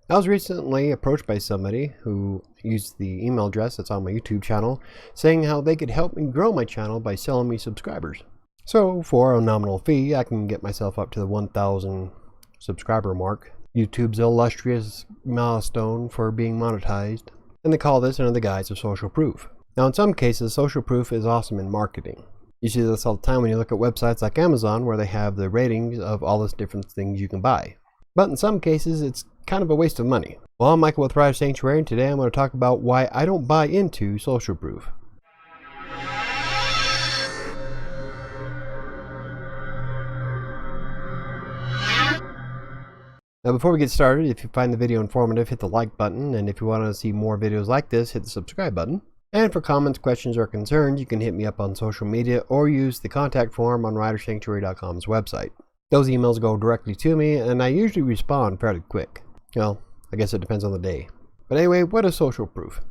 I was recently approached by somebody who used the email address that's on my YouTube channel, saying how they could help me grow my channel by selling me subscribers. So for a nominal fee, I can get myself up to the 1,000 subscriber mark, YouTube's illustrious milestone for being monetized, and they call this under the guise of social proof. Now in some cases, social proof is awesome in marketing. You see this all the time when you look at websites like Amazon, where they have the ratings of all these different things you can buy. But in some cases, it's kind of a waste of money. Well, I'm Michael with WriterSanctuary, and today I'm going to talk about why I don't buy into social proof. Now before we get started, if you find the video informative, hit the like button, and if you want to see more videos like this, hit the subscribe button. And for comments, questions, or concerns, you can hit me up on social media or use the contact form on WriterSanctuary.com's website. Those emails go directly to me, and I usually respond fairly quick. Well, I guess it depends on the day. But anyway, what is social proof?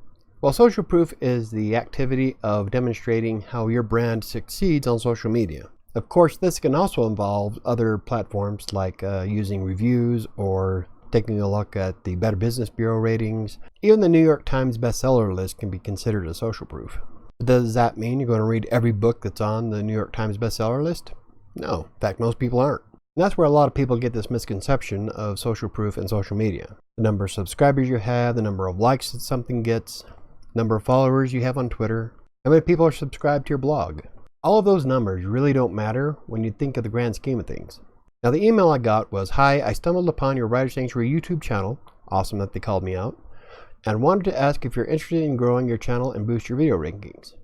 Well, social proof is the activity of demonstrating how your brand succeeds on social media. Of course, this can also involve other platforms like using reviews or taking a look at the Better Business Bureau ratings. Even the New York Times bestseller list can be considered a social proof. Does that mean you're going to read every book that's on the New York Times bestseller list? No, in fact, most people aren't. And that's where a lot of people get this misconception of social proof and social media. The number of subscribers you have, the number of likes that something gets, number of followers you have on Twitter, how many people are subscribed to your blog. All of those numbers really don't matter when you think of the grand scheme of things. Now the email I got was, "Hi, I stumbled upon your Writer Sanctuary YouTube channel," awesome that they called me out, "and wanted to ask if you're interested in growing your channel and boost your video rankings.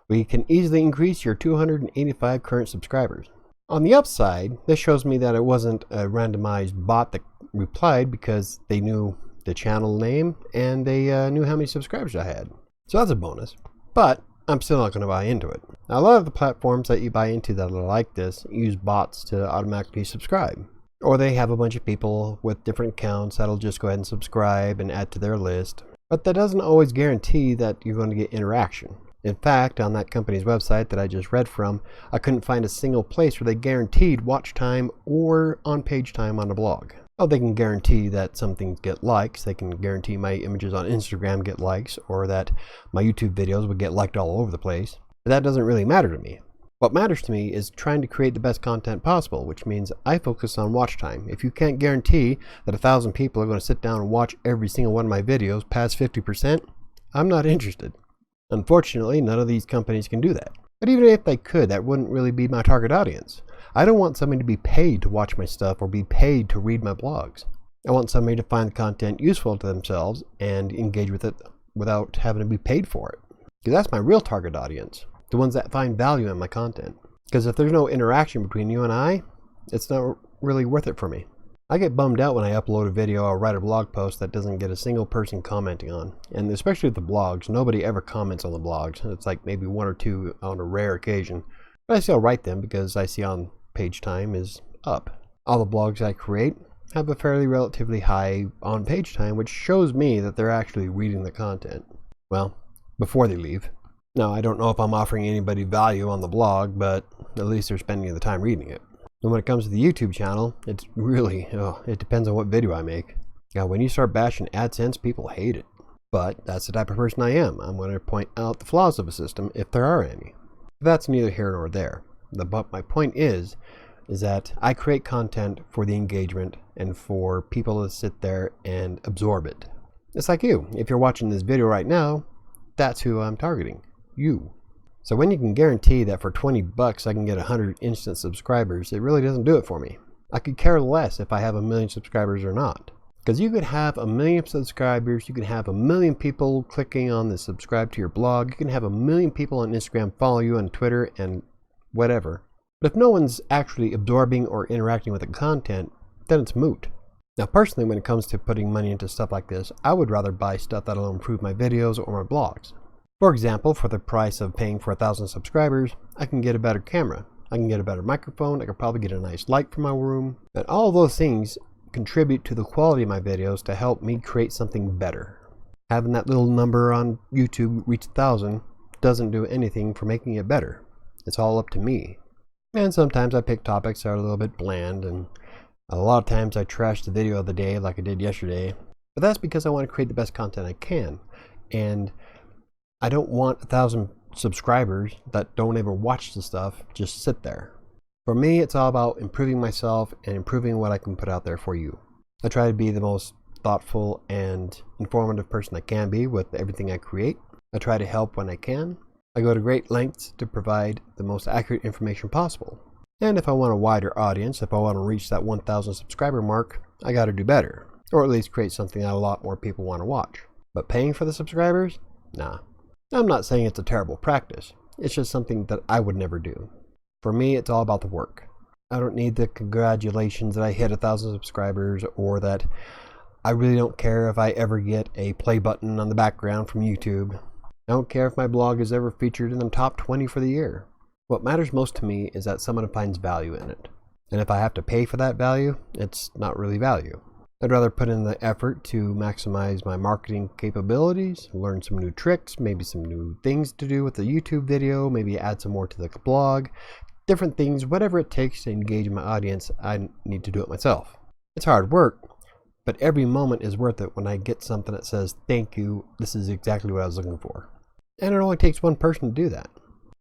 We can easily increase your 285 current subscribers." On the upside, this shows me that it wasn't a randomized bot that replied, because they knew the channel name and they knew how many subscribers I had. So that's a bonus. But I'm still not going to buy into it. Now, a lot of the platforms that you buy into that are like this use bots to automatically subscribe. Or they have a bunch of people with different accounts that'll just go ahead and subscribe and add to their list. But that doesn't always guarantee that you're going to get interaction. In fact, on that company's website that I just read from, I couldn't find a single place where they guaranteed watch time or on-page time on a blog. Oh, they can guarantee that some things get likes, they can guarantee my images on Instagram get likes, or that my YouTube videos would get liked all over the place. But that doesn't really matter to me. What matters to me is trying to create the best content possible, which means I focus on watch time. If you can't guarantee that 1,000 people are going to sit down and watch every single one of my videos past 50%, I'm not interested. Unfortunately, none of these companies can do that. But even if they could, that wouldn't really be my target audience. I don't want somebody to be paid to watch my stuff or be paid to read my blogs. I want somebody to find the content useful to themselves and engage with it without having to be paid for it. Because that's my real target audience, the ones that find value in my content. Because if there's no interaction between you and I, it's not really worth it for me. I get bummed out when I upload a video or write a blog post that doesn't get a single person commenting on. And especially with the blogs, nobody ever comments on the blogs. It's like maybe one or two on a rare occasion. But I still write them because I see on page time is up. All the blogs I create have a fairly relatively high on page time, which shows me that they're actually reading the content. Well, before they leave. Now, I don't know if I'm offering anybody value on the blog, but at least they're spending the time reading it. And when it comes to the YouTube channel, it's really, it depends on what video I make. Now, when you start bashing AdSense, people hate it. But that's the type of person I am. I'm going to point out the flaws of a system if there are any. But that's neither here nor there. But my point is that I create content for the engagement and for people to sit there and absorb it. It's like you. If you're watching this video right now, that's who I'm targeting. You. So when you can guarantee that for 20 bucks I can get 100 instant subscribers, it really doesn't do it for me. I could care less if I have 1 million subscribers or not. Because you could have 1 million subscribers, you can have 1 million people clicking on the subscribe to your blog, you can have 1 million people on Instagram follow you on Twitter and whatever. But if no one's actually absorbing or interacting with the content, then it's moot. Now personally, when it comes to putting money into stuff like this, I would rather buy stuff that'll improve my videos or my blogs. For example, for the price of paying for 1,000 subscribers, I can get a better camera, I can get a better microphone, I could probably get a nice light for my room, and all of those things contribute to the quality of my videos to help me create something better. Having that little number on YouTube reach 1,000 doesn't do anything for making it better. It's all up to me. And sometimes I pick topics that are a little bit bland, and a lot of times I trash the video of the day like I did yesterday. But that's because I want to create the best content I can. And I don't want 1,000 subscribers that don't ever watch the stuff just sit there. For me, it's all about improving myself and improving what I can put out there for you. I try to be the most thoughtful and informative person I can be with everything I create. I try to help when I can. I go to great lengths to provide the most accurate information possible. And if I want a wider audience, if I want to reach that 1,000 subscriber mark, I got to do better. Or at least create something that a lot more people want to watch. But paying for the subscribers? Nah. I'm not saying it's a terrible practice. It's just something that I would never do. For me, it's all about the work. I don't need the congratulations that I hit 1,000 subscribers, or that I really don't care if I ever get a play button on the background from YouTube. I don't care if my blog is ever featured in the top 20 for the year. What matters most to me is that someone finds value in it. And if I have to pay for that value, it's not really value. I'd rather put in the effort to maximize my marketing capabilities, learn some new tricks, maybe some new things to do with the YouTube video, maybe add some more to the blog, different things, whatever it takes to engage my audience. I need to do it myself. It's hard work, but every moment is worth it when I get something that says, thank you, this is exactly what I was looking for. And it only takes one person to do that.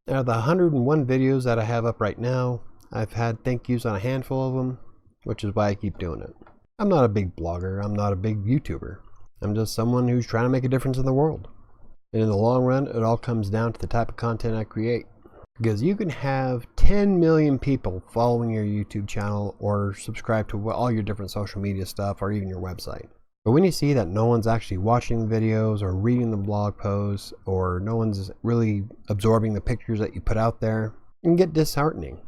Out of the 101 videos that I have up right now, I've had thank yous on a handful of them, which is why I keep doing it. I'm not a big blogger, I'm not a big YouTuber. I'm just someone who's trying to make a difference in the world. And in the long run, it all comes down to the type of content I create. Because you can have 10 million people following your YouTube channel or subscribe to all your different social media stuff or even your website. But when you see that no one's actually watching the videos or reading the blog posts, or no one's really absorbing the pictures that you put out there, it can get disheartening.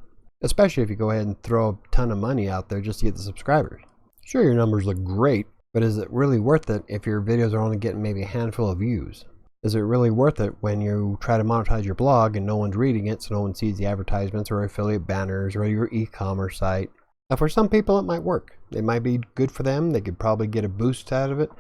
Especially if you go ahead and throw a ton of money out there just to get the subscribers. Sure, your numbers look great, but is it really worth it if your videos are only getting maybe a handful of views? Is it really worth it when you try to monetize your blog and no one's reading it, so no one sees the advertisements or affiliate banners or your e-commerce site? Now, for some people it might work. It might be good for them. They could probably get a boost out of it.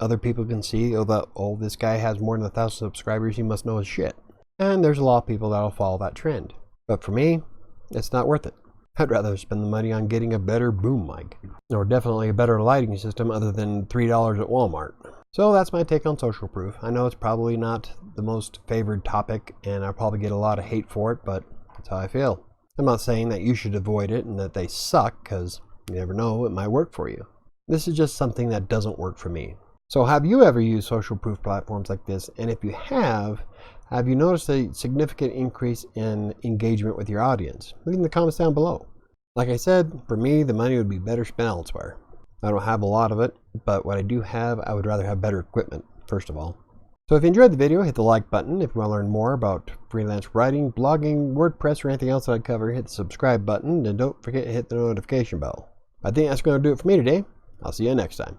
Other people can see, oh, this guy has more than 1,000 subscribers, he must know his shit. And there's a lot of people that'll follow that trend. But for me, it's not worth it. I'd rather spend the money on getting a better boom mic, or definitely a better lighting system other than $3 at Walmart. So that's my take on social proof. I know it's probably not the most favored topic, and I'll probably get a lot of hate for it, but that's how I feel. I'm not saying that you should avoid it and that they suck, because you never know, it might work for you. This is just something that doesn't work for me. So have you ever used social proof platforms like this? And if you have you noticed a significant increase in engagement with your audience? Leave in the comments down below. Like I said, for me, the money would be better spent elsewhere. I don't have a lot of it, but what I do have, I would rather have better equipment, first of all. So if you enjoyed the video, hit the like button. If you want to learn more about freelance writing, blogging, WordPress, or anything else that I cover, hit the subscribe button, and don't forget to hit the notification bell. I think that's going to do it for me today. I'll see you next time.